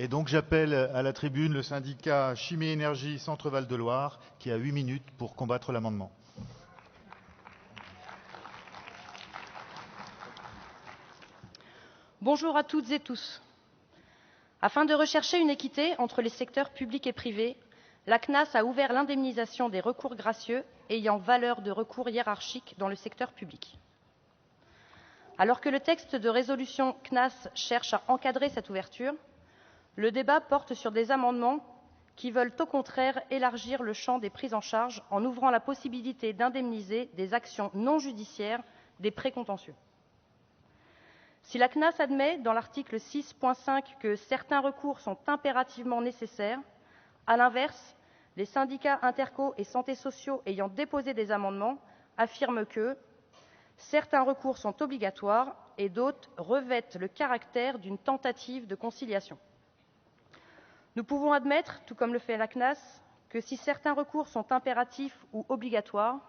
Et donc j'appelle à la tribune le syndicat Chimie Énergie Centre Val de Loire qui a 8 minutes pour combattre l'amendement. Bonjour à toutes et tous. Afin de rechercher une équité entre les secteurs publics et privés, la CNAS a ouvert l'indemnisation des recours gracieux ayant valeur de recours hiérarchique dans le secteur public. Alors que le texte de résolution CNAS cherche à encadrer cette ouverture, le débat porte sur des amendements qui veulent au contraire élargir le champ des prises en charge en ouvrant la possibilité d'indemniser des actions non judiciaires des précontentieux. Si la CNAS admet dans l'article 6.5 que certains recours sont impérativement nécessaires, à l'inverse, les syndicats interco et santé sociaux ayant déposé des amendements affirment que certains recours sont obligatoires et d'autres revêtent le caractère d'une tentative de conciliation. Nous pouvons admettre, tout comme le fait la CNAS, que si certains recours sont impératifs ou obligatoires,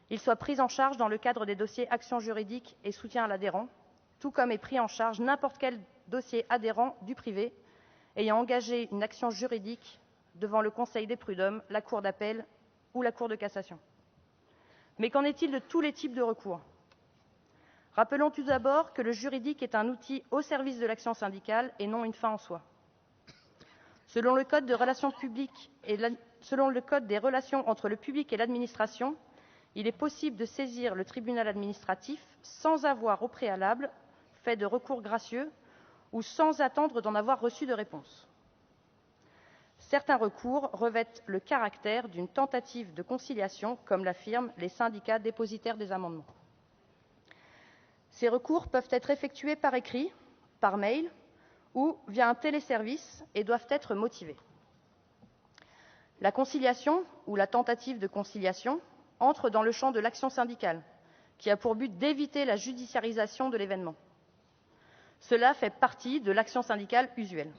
ils soient pris en charge dans le cadre des dossiers actions juridiques et soutien à l'adhérent, tout comme est pris en charge n'importe quel dossier adhérent du privé ayant engagé une action juridique devant le Conseil des prud'hommes, la Cour d'appel ou la Cour de cassation. Mais qu'en est-il de tous les types de recours? Rappelons tout d'abord que le juridique est un outil au service de l'action syndicale et non une fin en soi. Selon le Code des relations entre le public et l'administration, il est possible de saisir le tribunal administratif sans avoir au préalable fait de recours gracieux ou sans attendre d'en avoir reçu de réponse. Certains recours revêtent le caractère d'une tentative de conciliation, comme l'affirment les syndicats dépositaires des amendements. Ces recours peuvent être effectués par écrit, par mail ou via un téléservice et doivent être motivés. La conciliation ou la tentative de conciliation entre dans le champ de l'action syndicale, qui a pour but d'éviter la judiciarisation de l'événement. Cela fait partie de l'action syndicale usuelle.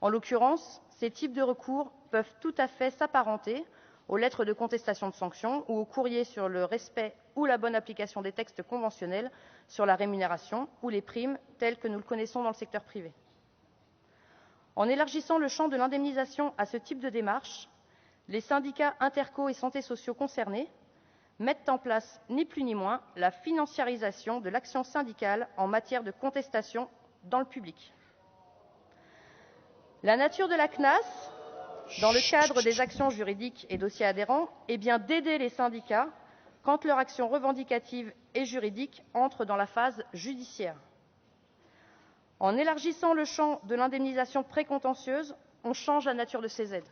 En l'occurrence, ces types de recours peuvent tout à fait s'apparenter aux lettres de contestation de sanctions ou aux courriers sur le respect ou la bonne application des textes conventionnels sur la rémunération ou les primes tels que nous le connaissons dans le secteur privé. En élargissant le champ de l'indemnisation à ce type de démarche, les syndicats interco et santé sociaux concernés mettent en place ni plus ni moins la financiarisation de l'action syndicale en matière de contestation dans le public. La nature de la CNAS, dans le cadre des actions juridiques et dossiers adhérents, est bien d'aider les syndicats quand leur action revendicative et juridique entre dans la phase judiciaire. En élargissant le champ de l'indemnisation précontentieuse, on change la nature de ces aides.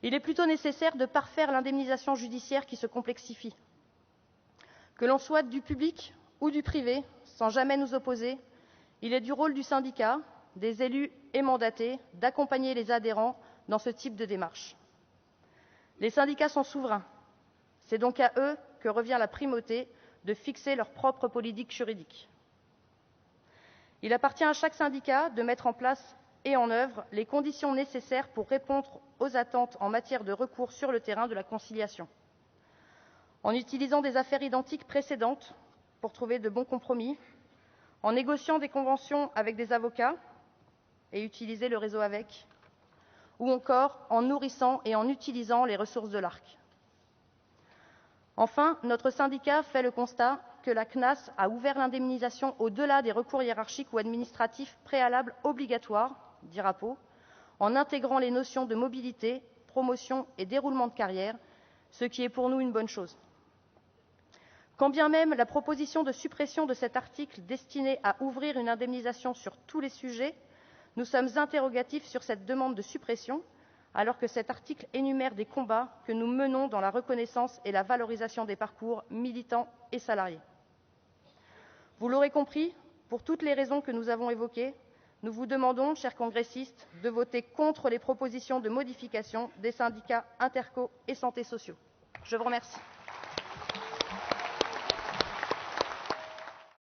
Il est plutôt nécessaire de parfaire l'indemnisation judiciaire qui se complexifie. Que l'on soit du public ou du privé, sans jamais nous opposer, il est du rôle du syndicat, des élus et mandatés d'accompagner les adhérents dans ce type de démarche. Les syndicats sont souverains. C'est donc à eux que revient la primauté de fixer leur propre politique juridique. Il appartient à chaque syndicat de mettre en place et en œuvre les conditions nécessaires pour répondre aux attentes en matière de recours sur le terrain de la conciliation. En utilisant des affaires identiques précédentes pour trouver de bons compromis, en négociant des conventions avec des avocats et utiliser le réseau avec, ou encore en nourrissant et en utilisant les ressources de l'ARC. Enfin, notre syndicat fait le constat que la CNAS a ouvert l'indemnisation au-delà des recours hiérarchiques ou administratifs préalables obligatoires, dit RAPO, en intégrant les notions de mobilité, promotion et déroulement de carrière, ce qui est pour nous une bonne chose. Quand bien même la proposition de suppression de cet article destiné à ouvrir une indemnisation sur tous les sujets, nous sommes interrogatifs sur cette demande de suppression, alors que cet article énumère des combats que nous menons dans la reconnaissance et la valorisation des parcours militants et salariés. Vous l'aurez compris, pour toutes les raisons que nous avons évoquées, nous vous demandons, chers congressistes, de voter contre les propositions de modification des syndicats interco et santé sociaux. Je vous remercie.